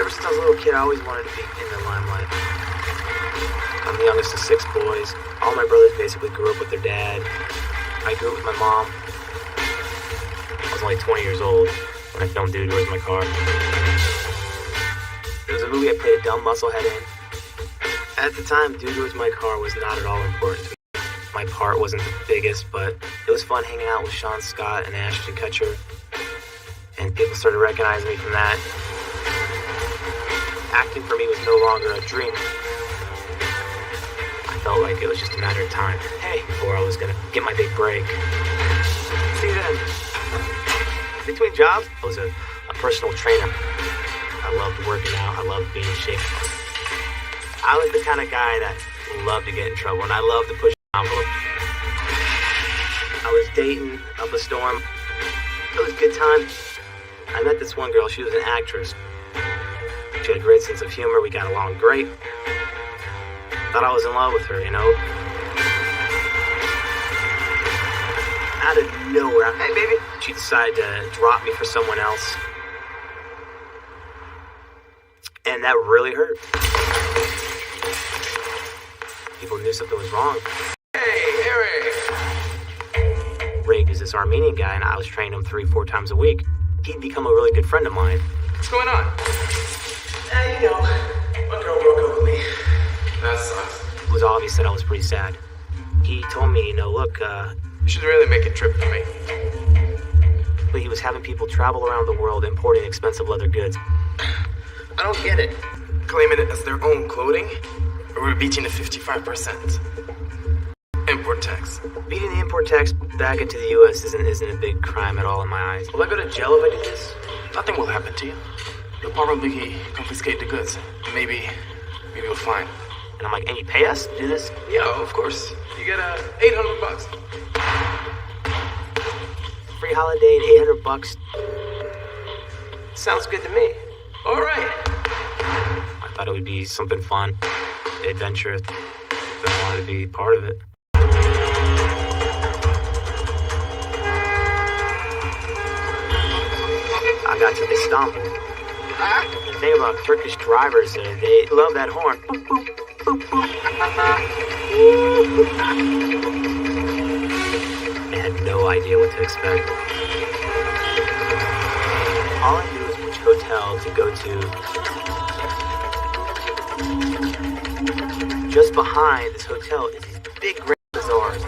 Ever since I was a little kid, I always wanted to be in the limelight. I'm the youngest of 6 boys. All my brothers basically grew up with their dad. I grew up with my mom. I was only 20 years old when I filmed Dude, Where's My Car? It was a movie I played a dumb musclehead in. At the time, Dude, Where's My Car was not at all important to me. My part wasn't the biggest, but it was fun hanging out with Sean Scott and Ashton Kutcher. And people started recognizing me from that. Acting for me was no longer a dream. I felt like it was just a matter of time. Hey, before I was gonna get my big break. See you then. Between jobs, I was a personal trainer. I loved working out. I loved being in shape. I was the kind of guy that loved to get in trouble, and I loved to push the envelope. I was dating up a storm. It was a good time. I met this one girl. She was an actress. She had a great sense of humor. We got along great. Thought I was in love with her, you know? Out of nowhere, hey baby, she decided to drop me for someone else. And that really hurt. People knew something was wrong. Hey, Harry! Rig is this Armenian guy, and I was training him 3-4 times a week. He'd become a really good friend of mine. What's going on? You know, one girl broke up with me. That sucks. It was obvious that I was pretty sad. He told me, look, You should really make a trip for me. but he was having people travel around the world importing expensive leather goods. I don't get it. Claiming it as their own clothing? Or we're beating the 55% import tax. Beating the import tax back into the U.S. isn't a big crime at all in my eyes. Will I go to jail if I do this? Nothing will happen to you. They'll probably confiscate the goods. Maybe you'll fine. And I'm like, and you pay us to do this? Yeah, of course. You get $800. Free holiday and $800. Sounds good to me. All right. I thought it would be something fun, adventurous. I wanted to be part of it. I got to Istanbul. The thing about Turkish drivers, they love that horn. Boop, boop, boop, boop. I had no idea what to expect. All I knew was which hotel to go to. Just behind this hotel is these big great bazaars.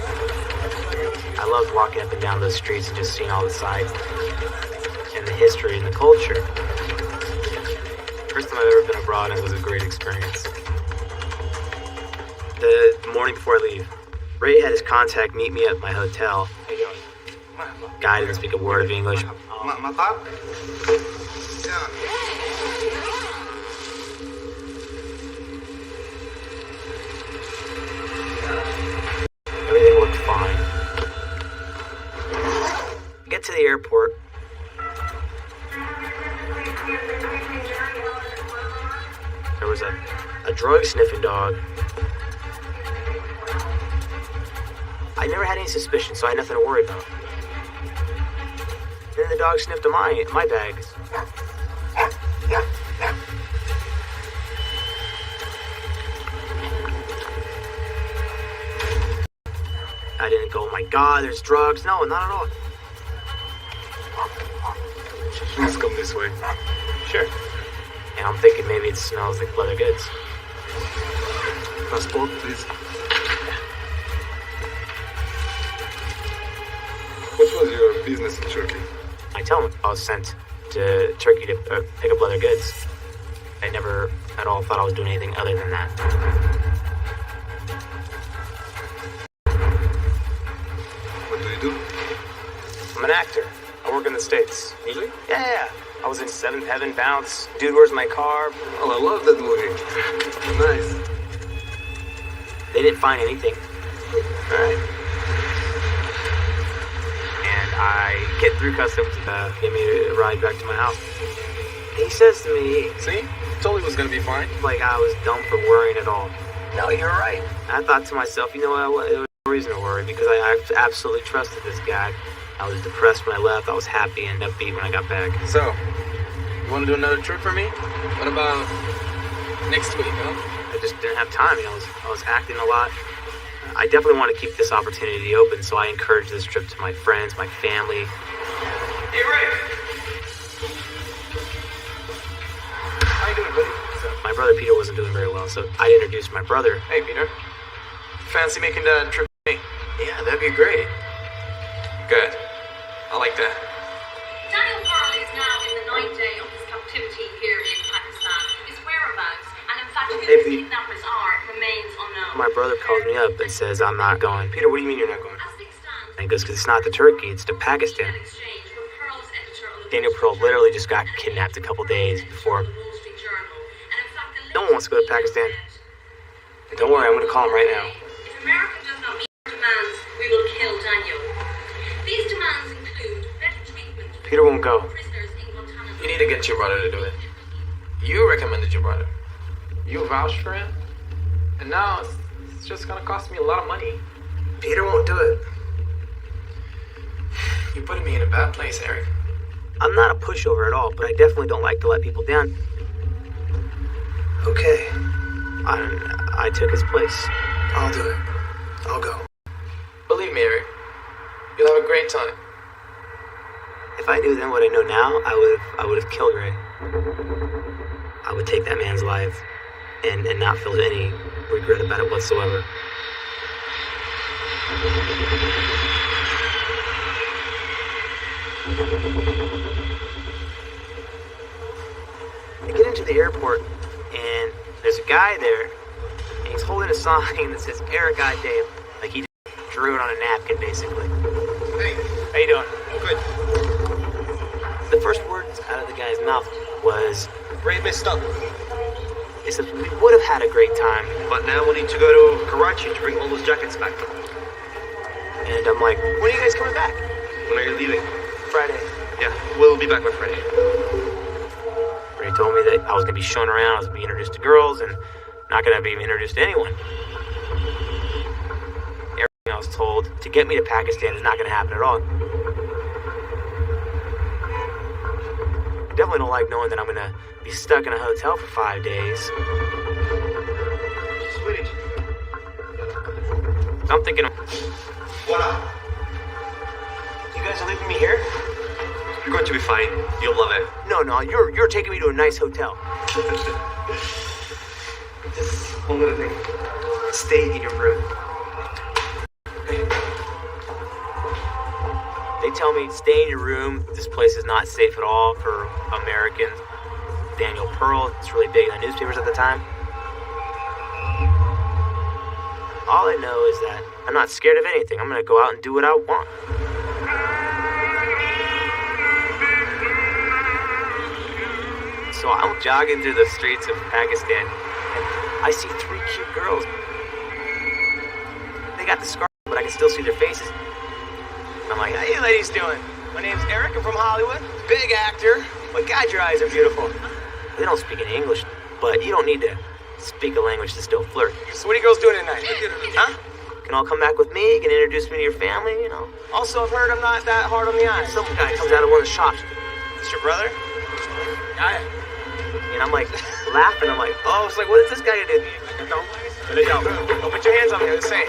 I loved walking up and down those streets and just seeing all the sights and the history and the culture. First time I've ever been abroad, and it was a great experience. The morning before I leave, Ray had his contact meet me at my hotel. Guy didn't speak a word of English. Everything looked fine. Get to the airport. There was a drug sniffing dog. I never had any suspicion, so I had nothing to worry about. Then the dog sniffed my bags. I didn't go, oh my God, there's drugs. No, not at all. Please come this way. Sure. And I'm thinking maybe it smells like leather goods. Passport, please. What was your business in Turkey? I tell him I was sent to Turkey to pick up leather goods. I never at all thought I was doing anything other than that. What do you do? I'm an actor. I work in the States. Really? Yeah. I was in Seventh Heaven, Bounce, Dude, Where's My Car? Oh, I love that movie. Nice. They didn't find anything. Alright. And I get through customs, give me a ride back to my house. He says to me, See? Told you it was gonna be fine. like I was dumb for worrying at all. No, you're right. I thought to myself, you know what, there was no reason to worry because I absolutely trusted this guy. I was depressed when I left. I was happy and upbeat when I got back. So, You want to do another trip for me? What about next week, huh? I just didn't have time. I was acting a lot. I definitely want to keep this opportunity open, so I encourage this trip to my friends, my family. Hey, Ray! How you doing, buddy? My brother Peter wasn't doing very well, so I introduced my brother. Hey, Peter. Fancy making that trip with me? Yeah, that'd be great. Good. I like that. Daniel Pearl is now in the 9th day of his captivity here in Pakistan. His whereabouts, and in fact who his kidnappers are, remains unknown. My brother calls me up and says I'm not going. Peter, what do you mean you're not going? As things stand, And he goes, because it's not to Turkey, it's to Pakistan. in exchange with Pearl's editor of the Daniel Pearl literally just got kidnapped a couple days before. Wall Street Journal. And in fact, the No one wants to go to Pakistan. Don't worry, I'm gonna call him right now. If America does not meet our demands, we will kill Daniel. These demands include better treatment for Peter won't go. prisoners in Guantanamo. You need to get your brother to do it. You recommended your brother. You vouched for him. And now it's just gonna cost me a lot of money. Peter won't do it. You're putting me in a bad place, Eric. I'm not a pushover at all, but I definitely don't like to let people down. Okay, I took his place. I'll do it. I'll go. Believe me, Eric. You'll have a great time. If I knew then what I know now, I would have killed Ray. I would take that man's life and not feel any regret about it whatsoever. I get into the airport and there's a guy there and he's holding a sign that says Eric I. Dale. Like he just drew it on a napkin basically. Hey, How you doing? good. The first words out of the guy's mouth was, Ray messed up. he said, we would have had a great time, But now we need to go to Karachi to bring all those jackets back. and I'm like, when are you guys coming back? When are you leaving? Friday. Yeah, we'll be back by Friday. Ray told me that I was going to be shown around, I was going to be introduced to girls, and not going to be introduced to anyone. Everything I was told to get me to Pakistan is not going to happen at all. I definitely don't like knowing that I'm going to be stuck in a hotel for 5 days. Swedish. I'm thinking, What up? you guys are leaving me here? You're going to be fine. You'll love it. No, you're taking me to a nice hotel. Just one little thing. Stay in your room. They tell me, stay in your room. This place is not safe at all for Americans. Daniel Pearl, it's really big in the newspapers at the time. All I know is that I'm not scared of anything. I'm going to go out and do what I want. So I'm jogging through the streets of Pakistan, and I see 3 cute girls. They got the scarf, but I can still see their faces. And I'm like, how you ladies doing? My name's Eric, I'm from Hollywood, big actor. But God, your eyes are beautiful. They don't speak any English, but you don't need to speak a language to still flirt. So what are you girls doing tonight? Huh? You can all come back with me, you can introduce me to your family, you know. Also, I've heard I'm not that hard on the eyes. Some guy comes out of one of the shops. It's your brother? Yeah. And I'm like, laughing, I'm like, oh, it's like, what is this guy gonna do? Don't put your hands on me, I'm saying.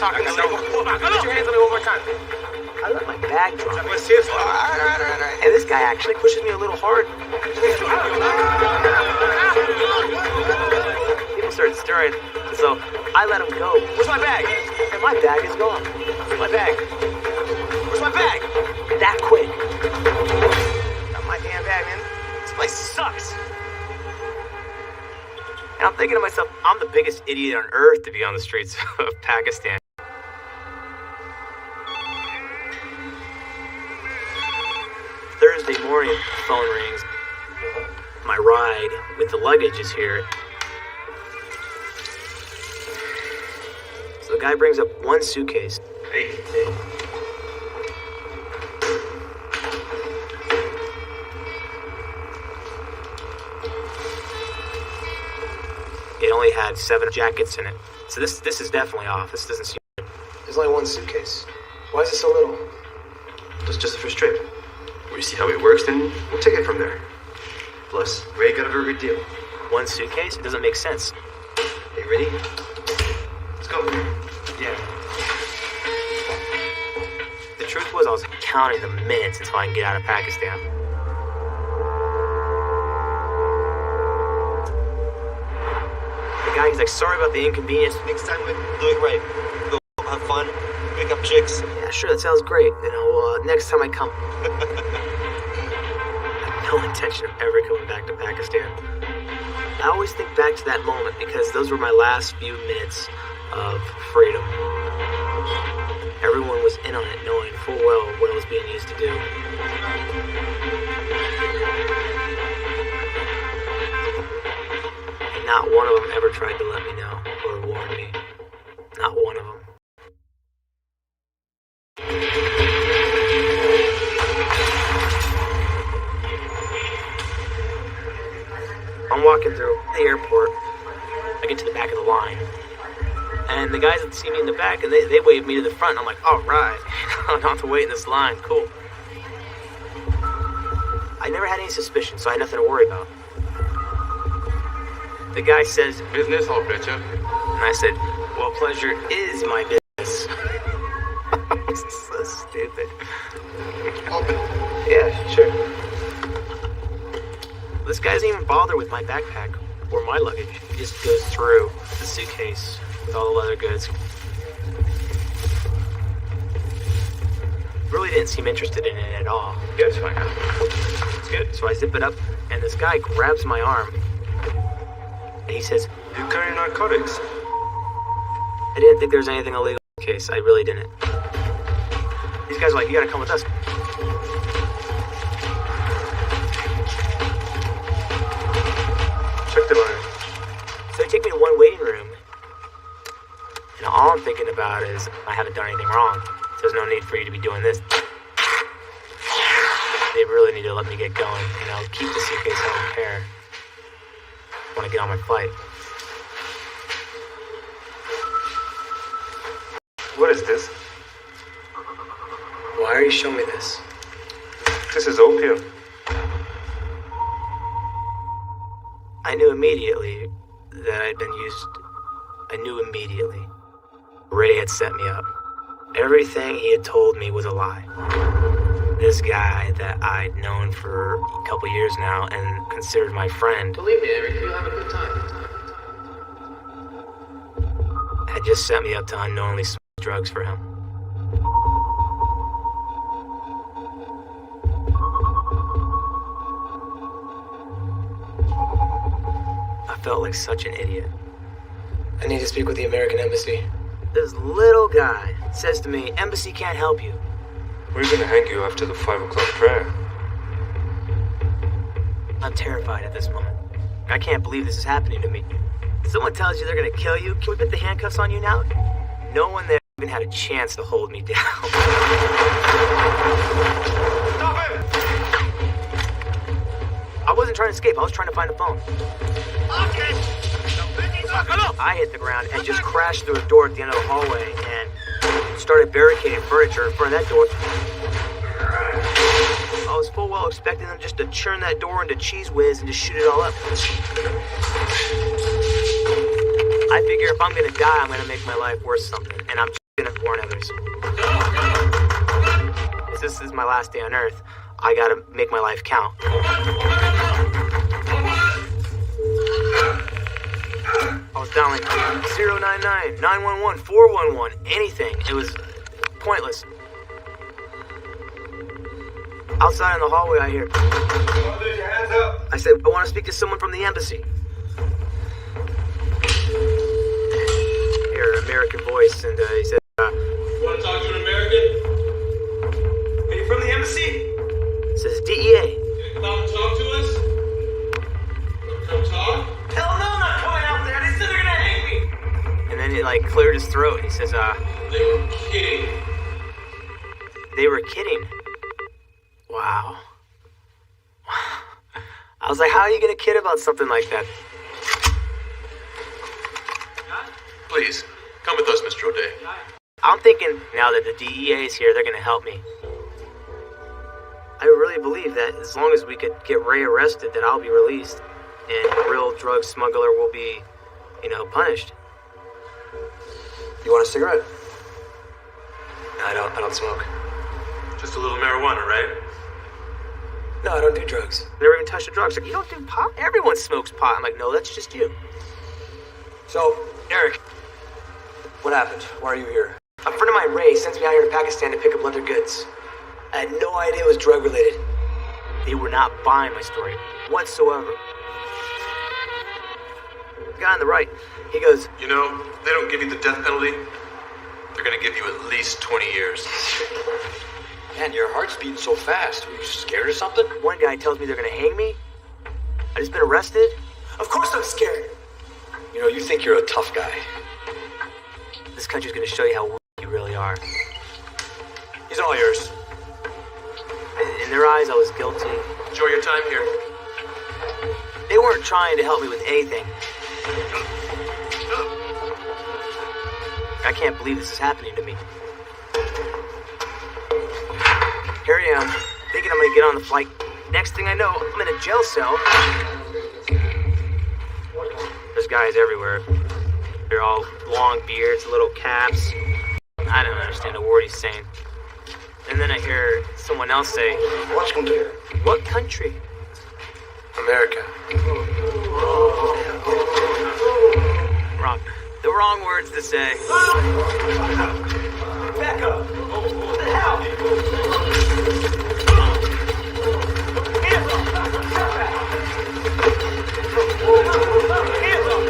Talking to me. Put your hands on me one more time. I let my bag drop. Let's see it. All right. And this guy actually pushes me a little hard. People started stirring, so I let him go. Where's my bag? And my bag is gone. My bag. Where's my bag? That quick. Got my damn bag, man. This place sucks. And I'm thinking to myself, I'm the biggest idiot on earth to be on the streets of Pakistan. Thursday morning, the phone rings. My ride with the luggage is here. So the guy brings up one suitcase. Hey. It only had 7 jackets in it. So this is definitely off. This doesn't seem... There's only one suitcase. Why is it so little? That's just the first trip. When you see how it works, then we'll take it from there. Plus, Ray got a very good deal. One suitcase? It doesn't make sense. You ready? Let's go. Yeah. The truth was I was counting the minutes until I can get out of Pakistan. The guy, he's like, sorry about the inconvenience. Next time we do it right. Go have fun, pick up chicks. Yeah, sure, that sounds great. Next time I come. I have no intention of ever coming back to Pakistan. I always think back to that moment because those were my last few minutes of freedom. Everyone was in on it, knowing full well what I was being used to do. And not one of them ever tried to let me know or warn me. Not one of them. I'm walking through the airport. I get to the back of the line. And the guys see me in the back, and they wave me to the front. And I'm like, all right. I don't have to wait in this line. Cool. I never had any suspicion, so I had nothing to worry about. The guy says, Business or pleasure? and I said, well, pleasure is my business. So stupid. Open. Yeah, sure. This guy doesn't even bother with my backpack or my luggage. He just goes through the suitcase with all the leather goods. Really didn't seem interested in it at all. Yeah, it's fine. It's good. So I zip it up, and this guy grabs my arm, and he says, You carry narcotics? I didn't think there was anything illegal in the case. I really didn't. These guys are like, you gotta come with us. Check the line. So they take me to one waiting room, and all I'm thinking about is I haven't done anything wrong. There's no need for you to be doing this. They really need to let me get going, keep the suitcase, I don't care. I want to get on my flight. What is this? Why are you showing me this? This is opium. I knew immediately that I'd been used. I knew immediately. Ray had set me up. Everything he had told me was a lie. This guy that I'd known for a couple years now and considered my friend Believe me, Eric, you'll have a good time. had just set me up to unknowingly smoke drugs for him. I felt like such an idiot. I need to speak with the American Embassy. This little guy says to me, Embassy can't help you. We're gonna hang you after the 5 o'clock prayer. I'm terrified at this moment. I can't believe this is happening to me. Someone tells you they're gonna kill you. Can we put the handcuffs on you now? No one there even had a chance to hold me down. Stop him! I wasn't trying to escape. I was trying to find a phone. Okay! I hit the ground and just crashed through a door at the end of the hallway and started barricading furniture in front of that door. I was full well expecting them just to churn that door into cheese whiz and just shoot it all up. I figure if I'm gonna die, I'm gonna make my life worth something, and I'm just gonna warn others. If this is my last day on Earth, I gotta make my life count. I was dialing 099, 911, 411, anything. It was pointless. Outside in the hallway, I hear, Put your hands up! I said, I want to speak to someone from the embassy. Hear an American voice, and he said, You want to talk to an American? Are you from the embassy? it says DEA. You come out and talk to us? Come talk? Hell no, I'm not coming out there. They said they're gonna hang me. And then he cleared his throat. He says, They were kidding. they were kidding. Wow. I was like, how are you gonna kid about something like that? Please, come with us, Mr. O'Day. I'm thinking, now that the DEA is here, they're gonna help me. I really believe that as long as we could get Ray arrested, that I'll be released, and a real drug smuggler will be, punished. You want a cigarette? I don't smoke. Just a little marijuana, right? No, I don't do drugs. Never even touched a drug. She's like, you don't do pot? Everyone smokes pot. I'm like, no, that's just you. So, Eric, what happened? Why are you here? A friend of mine, Ray, sends me out here to Pakistan to pick up leather goods. I had no idea it was drug-related. They were not buying my story whatsoever. The guy on the right, he goes, You know, they don't give you the death penalty. They're gonna give you at least 20 years. Man, your heart's beating so fast. Were you scared or something? one guy tells me they're gonna hang me. I just been arrested. Of course I'm scared. You know, you think you're a tough guy. This country's gonna show you how weak you really are. He's all yours. In their eyes, I was guilty. Enjoy your time here. They weren't trying to help me with anything. I can't believe this is happening to me. Here I am, thinking I'm gonna get on the flight. Next thing I know, I'm in a jail cell. There's guys everywhere. They're all long beards, little caps. I don't understand a word he's saying. And then I hear someone else say, What country? what country? America. Wrong. The wrong words to say. Back up. What the hell? Hands up. Step back. Hands up.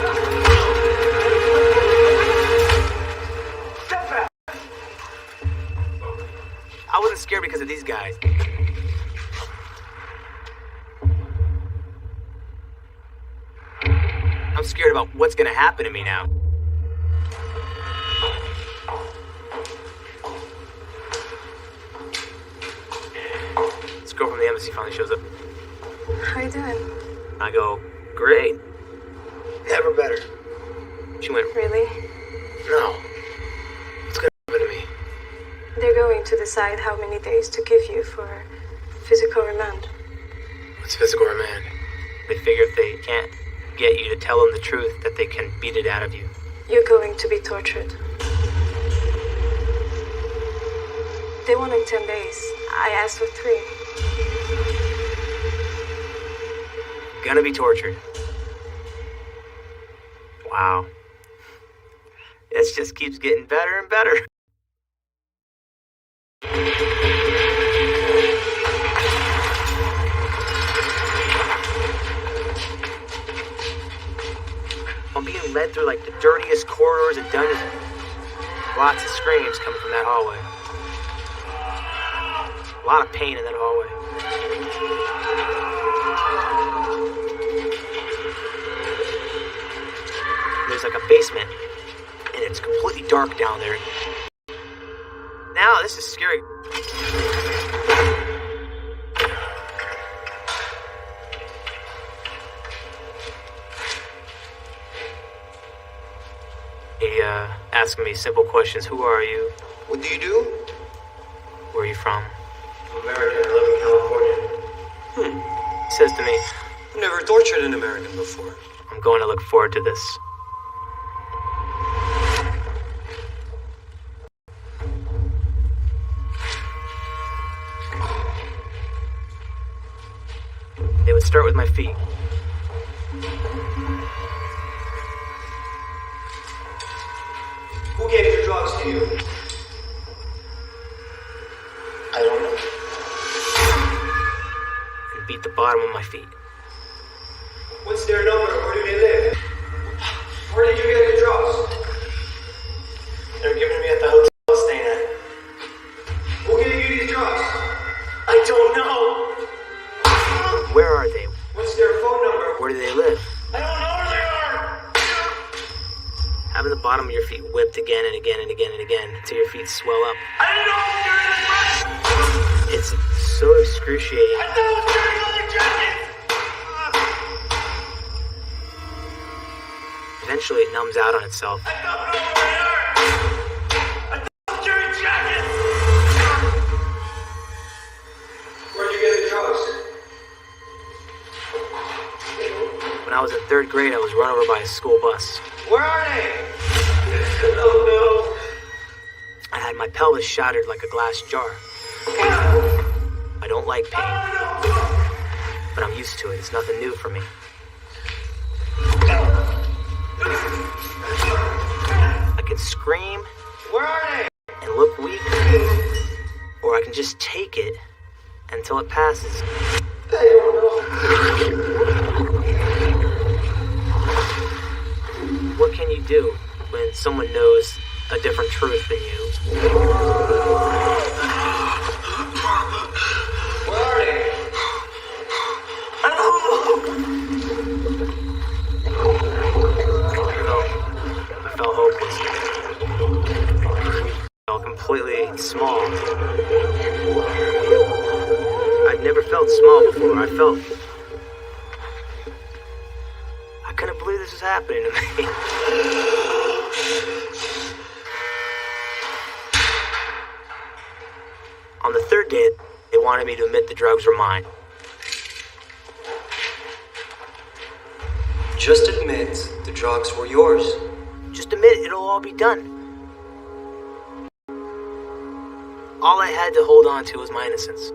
Step back. I wasn't scared because of these guys. I'm scared about what's gonna happen to me now. This girl from the embassy finally shows up. How you doing? I go, great. Never better. She went, Really? No. What's gonna happen to me? They're going to decide how many days to give you for physical remand. What's physical remand? they figure if they can't get you to tell them the truth, that they can beat it out of you. You're going to be tortured. They wanted 10 days. I asked for 3. Gonna be tortured. Wow. This just keeps getting better and better. I'm being led through like the dirtiest corridors and dungeons. Lots of screams coming from that hallway. A lot of pain in that hallway. There's like a basement, and it's completely dark down there. Now, this is scary. He asking me simple questions. Who are you? What do you do? Where are you from? I'm American. I live in California. He says to me, I've never tortured an American before. I'm going to look forward to this. They would start with my feet. Who gave your drugs to you? I don't know. And beat the bottom of my feet. What's their number? Where do they live? Where did you get the drugs? They're giving me at the hotel I was staying at. Who gave you these drugs? I don't know. Where are they? What's their phone number? Where do they live? I don't know where they are. Having the bottom of your feet whipped again and again and again and again until your feet swell up. I didn't know if you were in the press. It's so excruciating. I thought it was carrying other jackets. Eventually it numbs out on itself. I don't know where they are. I thought it was carrying jackets. Where'd you get was in 3rd grade, I was run over by a school bus. Where are they? Oh I had my pelvis shattered like a glass jar. I don't like pain, but I'm used to it. It's nothing new for me. I can scream no! Where are they? and look weak, or I can just take it until it passes. I don't know. What can you do when someone knows a different truth than you? Where are they? I felt hopeless. I felt completely small. I'd never felt small before. I couldn't believe this was happening to me. On the 3rd day, they wanted me to admit the drugs were mine. Just admit the drugs were yours. Just admit it'll all be done. All I had to hold on to was my innocence.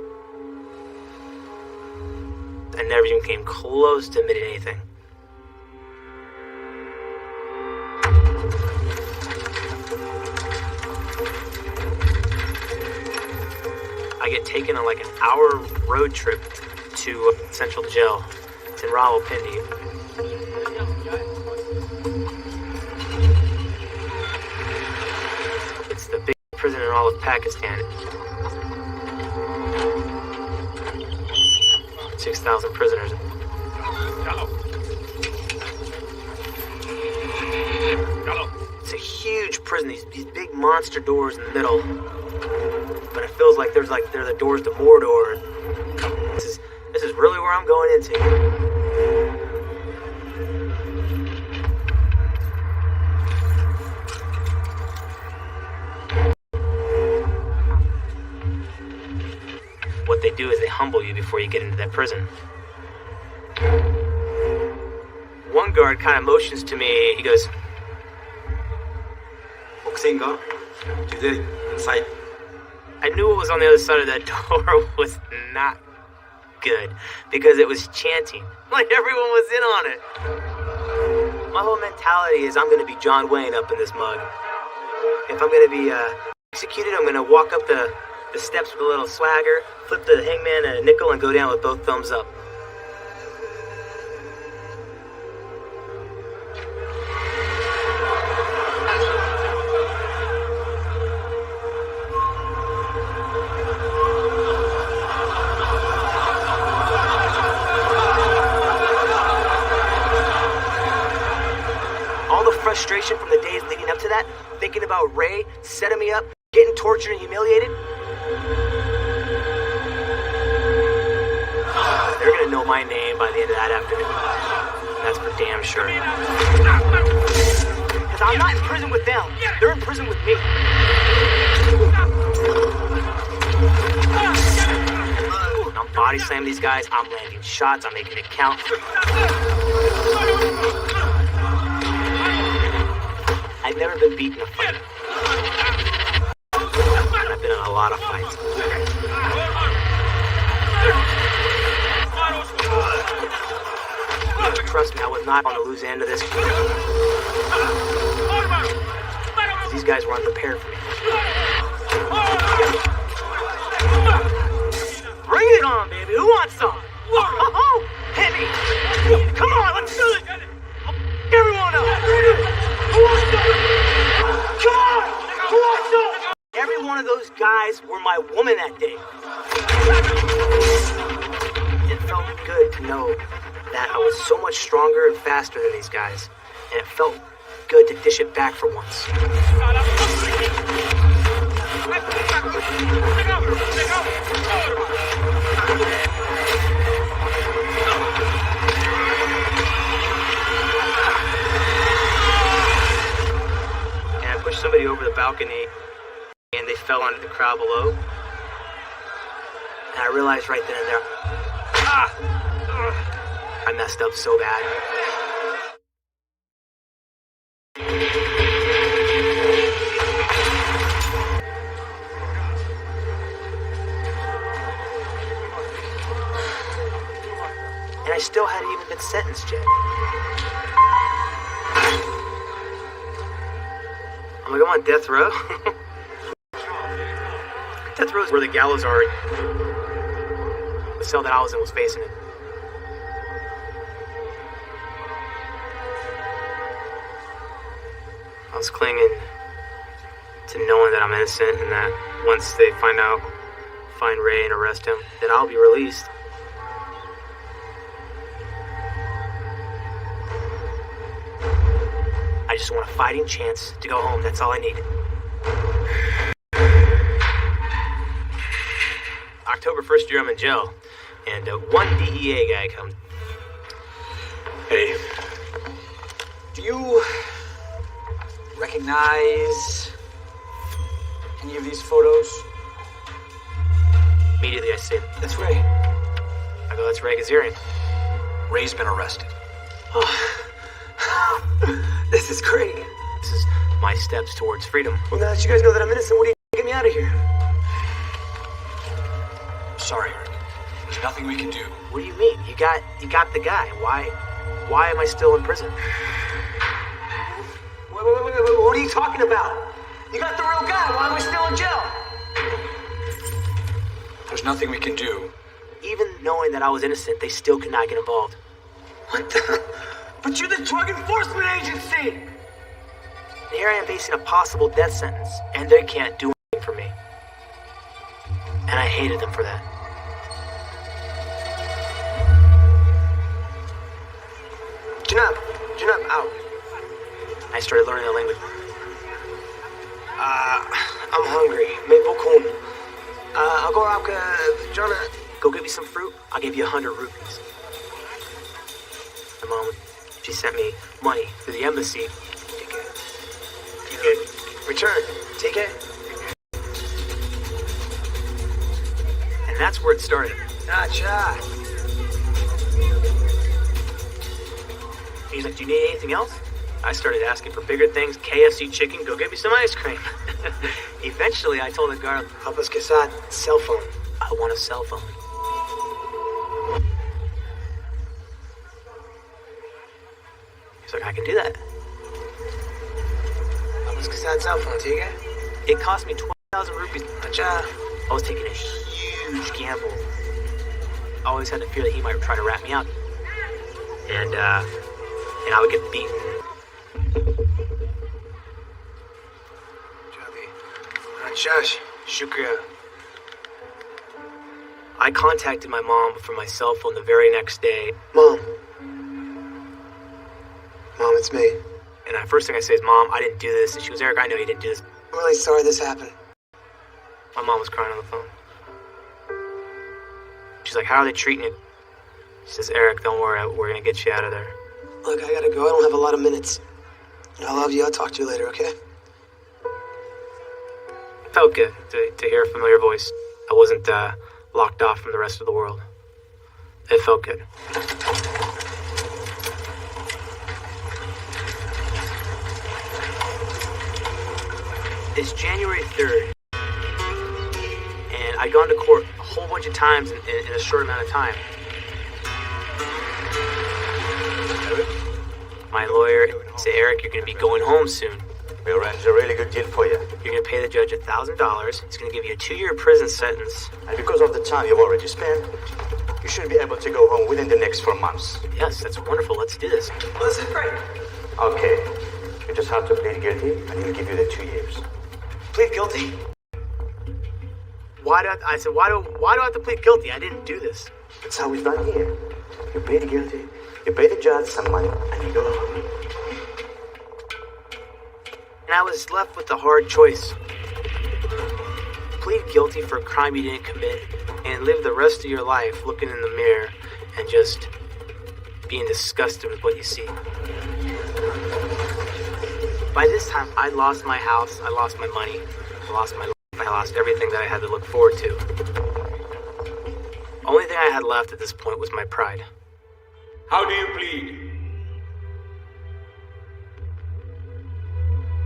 I never even came close to admitting anything. I get taken on like an hour road trip to Central Jail. It's in Rawalpindi. It's the biggest prison in all of Pakistan. 6,000 prisoners. It's a huge prison, these big monster doors in the middle. But it feels like they're the doors to Mordor. This is really where I'm going into. What they do is they humble you before you get into that prison. One guard kind of motions to me. He goes, Oxinga, today, inside. I knew what was on the other side of that door was not good because it was chanting. Like everyone was in on it. My whole mentality is I'm going to be John Wayne up in this mug. If I'm going to be executed, I'm going to walk up the steps with a little swagger, flip the hangman a nickel, and go down with both thumbs up. Frustration from the days leading up to that, thinking about Ray setting me up, getting tortured and humiliated. They're gonna know my name by the end of that afternoon. That's for damn sure. Because I'm not in prison with them. They're in prison with me. I'm body slamming these guys. I'm landing shots. I'm making it count. I've never been beaten in a fight. I've been in a lot of fights. Trust me, I was not on the loose end of this. These guys were unprepared for me. Bring it on, baby. Who wants some? Oh, hit me. Come on, let's do it. Everyone up. Who wants some? Come on. Who wants some? Every one of those guys were my woman that day. It felt good to know that I was so much stronger and faster than these guys. And it felt good to dish it back for once. And I pushed somebody over the balcony, and they fell onto the crowd below. And I realized right then and there, I messed up so bad. still hadn't even been sentenced yet. I'm like, I'm on death row. Death row is where the gallows are. The cell that I was in was facing it. I was clinging to knowing that I'm innocent and that once they find Ray and arrest him, that I'll be released. I just want a fighting chance to go home. That's all I need. October 1st year I'm in jail, and one DEA guy comes. Hey, do you recognize any of these photos? Immediately I say, That's Ray. I go, that's Ray Gazarian. Ray's been arrested. This is great. This is my steps towards freedom. Well, now that you guys know that I'm innocent, what do you get me out of here? Sorry, Eric. There's nothing we can do. What do you mean? You got the guy. Why am I still in prison? Wait, what are you talking about? You got the real guy. Why am I still in jail? There's nothing we can do. Even knowing that I was innocent, they still could not get involved. What the? But you're the Drug Enforcement Agency! And here I am facing a possible death sentence, and they can't do anything for me. And I hated them for that. Janab, out. I started learning the language. I'm hungry. Make bokun. I'll go out, Jonah. Go get me some fruit. I'll give you 100 rupees. My mom, she sent me money through the embassy. Take it. Return. Take it. And that's where it started. Gotcha. He's like, do you need anything else? I started asking for bigger things. KFC chicken, go get me some ice cream. Eventually, I told the guard, Papa's Casad, cell phone. I want a cell phone. He's like, I can do that. Papa's Casad cell phone, take it. It cost me 12,000 rupees. Gotcha. I was taking a huge gamble. I always had the fear that he might try to rat me out. And I would get beaten. Shush. Shukriya. I contacted my mom from my cell phone the very next day. Mom, it's me. And the first thing I say is, Mom, I didn't do this. And she goes, Eric, I know you didn't do this. I'm really sorry this happened. My mom was crying on the phone. She's like, how are they treating you? She says, Eric, don't worry. We're going to get you out of there. Look, I gotta go. I don't have a lot of minutes. I love you. I'll talk to you later, okay? It felt good to hear a familiar voice. I wasn't locked off from the rest of the world. It felt good. It's January 3rd. And I'd gone to court a whole bunch of times in a short amount of time. My lawyer said, Eric, you're going to be going home soon. We'll arrange a really good deal for you. You're going to pay the judge $1,000. He's going to give you a 2-year prison sentence. And because of the time you've already spent, you should be able to go home within the next 4 months. Yes, that's wonderful. Let's do this. Well, this is great. Okay. You just have to plead guilty, and he'll give you the 2 years. Plead guilty? Why do I have to plead guilty? I didn't do this. That's how it's done here. You plead guilty, you pay the judge some money, and you go home. And I was left with the hard choice. Plead guilty for a crime you didn't commit and live the rest of your life looking in the mirror and just being disgusted with what you see. By this time, I lost my house, I lost my money, I lost my life, I lost everything that I had to look forward to. Only thing I had left at this point was my pride. How do you plead?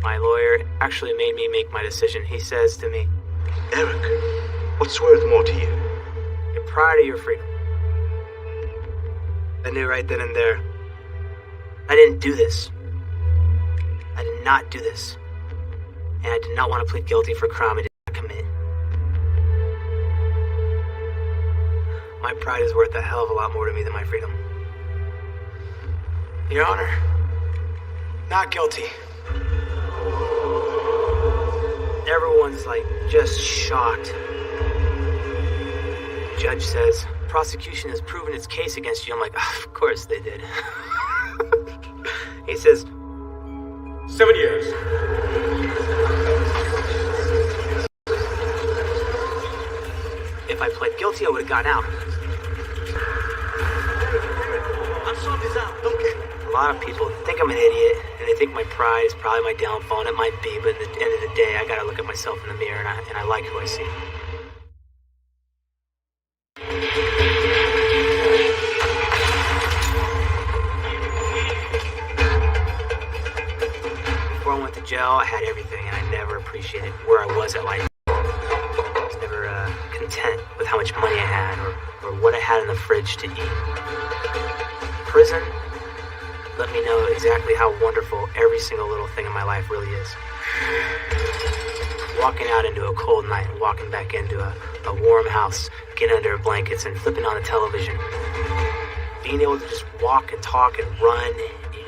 My lawyer actually made me make my decision. He says to me, Eric, what's worth more to you? your pride or your freedom? I knew right then and there. I didn't do this. I did not do this. And I did not want to plead guilty for a crime I did not commit. My pride is worth a hell of a lot more to me than my freedom. Your Honor, not guilty. Everyone's just shocked. The judge says, prosecution has proven its case against you. I'm like, of course they did. He says, 7 years. if I pled guilty, I would have gotten out. I'm sorting this out. Don't care. A lot of people think I'm an idiot, and they think my pride is probably my downfall, and it might be, but at the end of the day, I gotta look at myself in the mirror, and I like who I see. Before I went to jail, I had everything, and I never appreciated where I was at life. I was never content with how much money I had, or what I had in the fridge to eat. Prison let me know exactly how wonderful every single little thing in my life really is. Walking out into a cold night and walking back into a warm house, getting under blankets and flipping on the television. Being able to just walk and talk and run,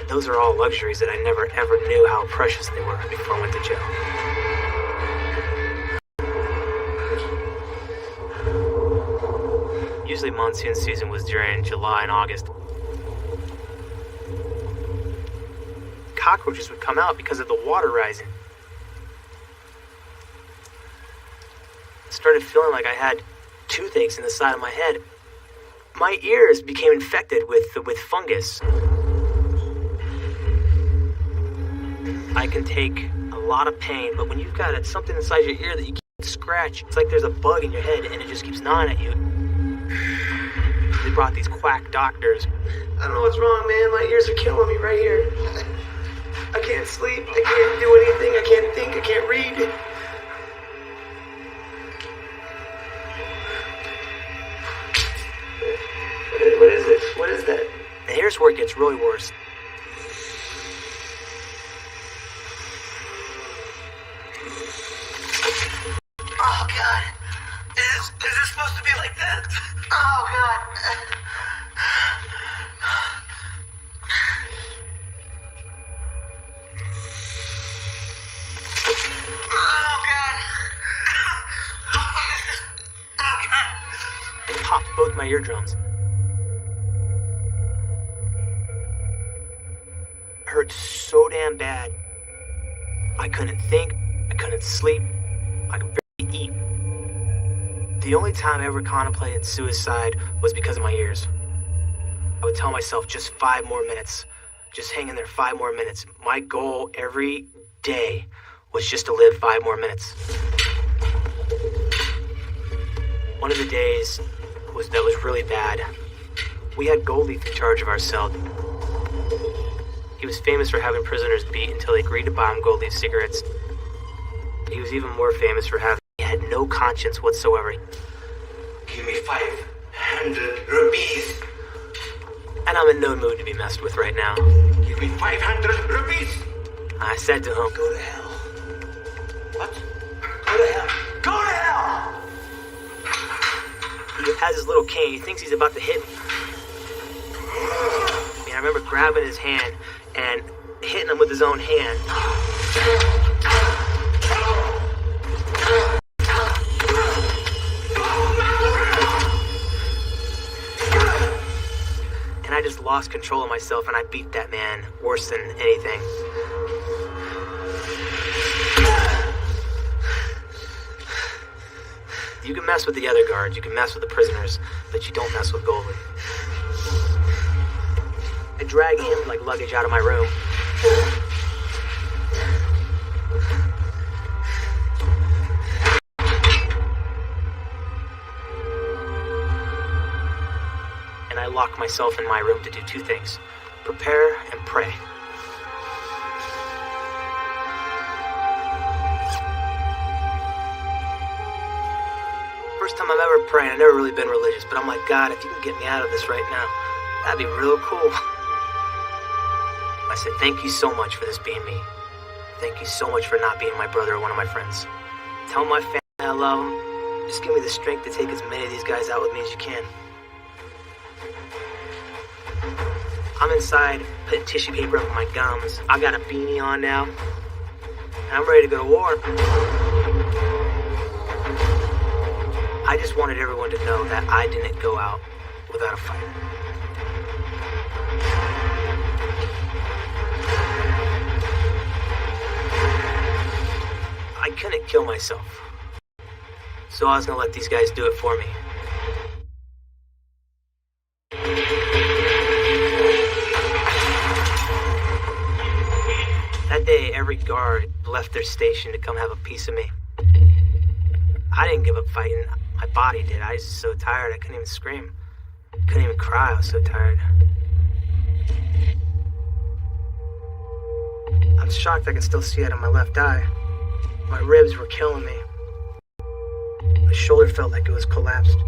those are all luxuries that I never ever knew how precious they were before I went to jail. Usually monsoon season was during July and August. Cockroaches would come out because of the water rising. I started feeling like I had toothaches in the side of my head. My ears became infected with fungus. I can take a lot of pain, but when you've got something inside your ear that you can't scratch, it's like there's a bug in your head and it just keeps gnawing at you. They brought these quack doctors. I don't know what's wrong, man. My ears are killing me right here. I can't sleep, I can't do anything, I can't think, I can't read. What is it? What is that? And here's where it gets really worse. Oh, God. Is this supposed to be like that? Oh, God. Popped both my eardrums. It hurt so damn bad. I couldn't think, I couldn't sleep, I could barely eat. The only time I ever contemplated suicide was because of my ears. I would tell myself just 5 more minutes. Just hang in there 5 more minutes. My goal every day was just to live 5 more minutes. One of the days that was really bad. We had Goldleaf in charge of our cell. He was famous for having prisoners beat until they agreed to buy him Goldleaf cigarettes. He was even more famous for having he had no conscience whatsoever. Give me 500 rupees. And I'm in no mood to be messed with right now. Give me 500 rupees. I said to him, Go to hell. What? Go to hell. Go to hell! He has his little cane. He thinks he's about to hit me. I remember grabbing his hand and hitting him with his own hand. And I just lost control of myself and I beat that man worse than anything. You can mess with the other guards, you can mess with the prisoners, but you don't mess with Goldie. I drag him like luggage out of my room. And I lock myself in my room to do 2 things: prepare and pray. First time I've ever prayed. I've never really been religious, but I'm like, God, if you can get me out of this right now, That'd be real cool. I said, thank you so much for this being me. Thank you so much for not being my brother or one of my friends. Tell my family I love them. Just give me the strength to take as many of these guys out with me as you can. I'm inside, putting tissue paper up my gums. I got a beanie on now. And I'm ready to go to war. I just wanted everyone to know that I didn't go out without a fight. I couldn't kill myself. So I was gonna let these guys do it for me. That day, every guard left their station to come have a piece of me. I didn't give up fighting. My body did. I was so tired I couldn't even scream. Couldn't even cry. I was so tired. I'm shocked I can still see it in my left eye. My ribs were killing me. My shoulder felt like it was collapsed.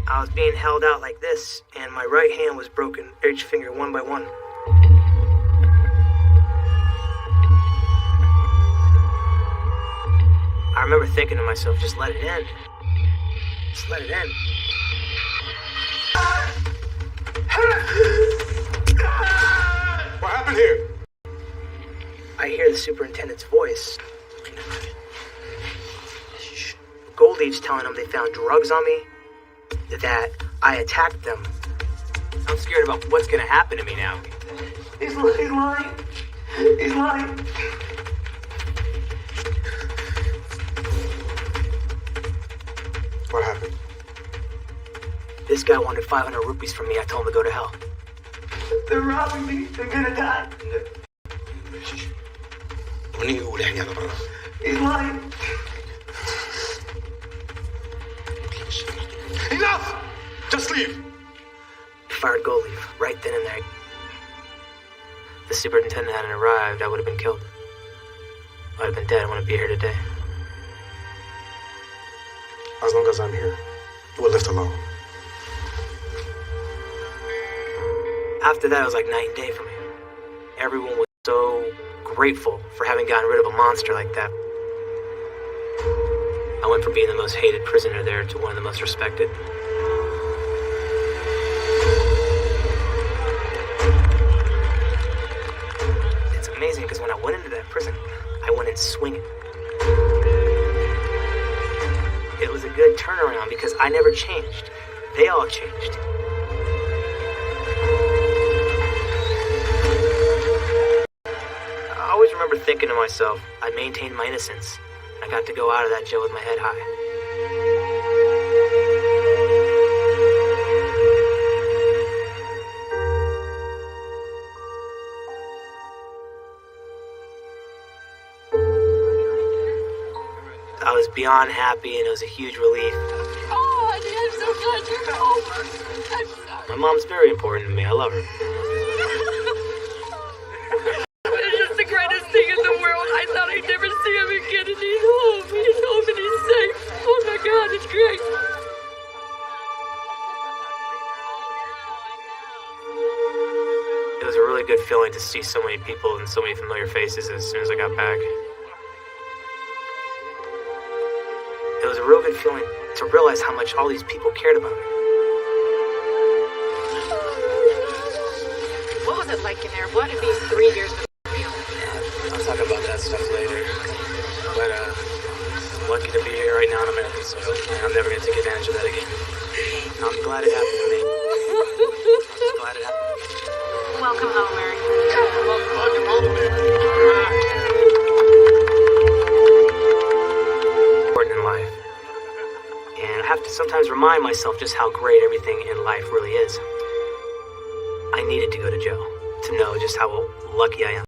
I was being held out like this, and my right hand was broken, each finger one by one. I remember thinking to myself, just let it end. Just let it end. What happened here? I hear the superintendent's voice. Goldie's telling them they found drugs on me, that I attacked them. I'm scared about what's gonna happen to me now. He's lying. He's lying. What happened? This guy wanted 500 rupees from me. I told him to go to hell. They're robbing me. They're gonna die. He's lying. Enough! Just leave! Fired Goldie right then and there. If the superintendent hadn't arrived, I would have been killed. I'd have been dead. I wouldn't be here today. As long as I'm here, we're left alone. After that, it was like night and day for me. Everyone was so grateful for having gotten rid of a monster like that. I went from being the most hated prisoner there to one of the most respected. It's amazing because when I went into that prison, I went in swinging. It was a good turnaround because I never changed. They all changed. I always remember thinking to myself, I maintained my innocence. I got to go out of that jail with my head high. I was beyond happy and it was a huge relief. Oh, honey, I'm so glad you're home. I'm sorry. My mom's very important to me. I love her. It's just the greatest thing in the world. I thought I'd never see him again, and he's home. He's home and he's safe. Oh my God, it's great. It was a really good feeling to see so many people and so many familiar faces as soon as I got back. It was a real good feeling to realize how much all these people cared about me. What was it like in there? What have these 3 years been like? I'll talk about that stuff later. But I'm lucky to be here right now in American soil, and I'm never going to take advantage of that again. I'm glad it happened to me. Just glad it happened. Welcome home, Eric. Important in life. And I have to sometimes remind myself just how great everything in life really is. I needed to go to jail to know just how lucky I am.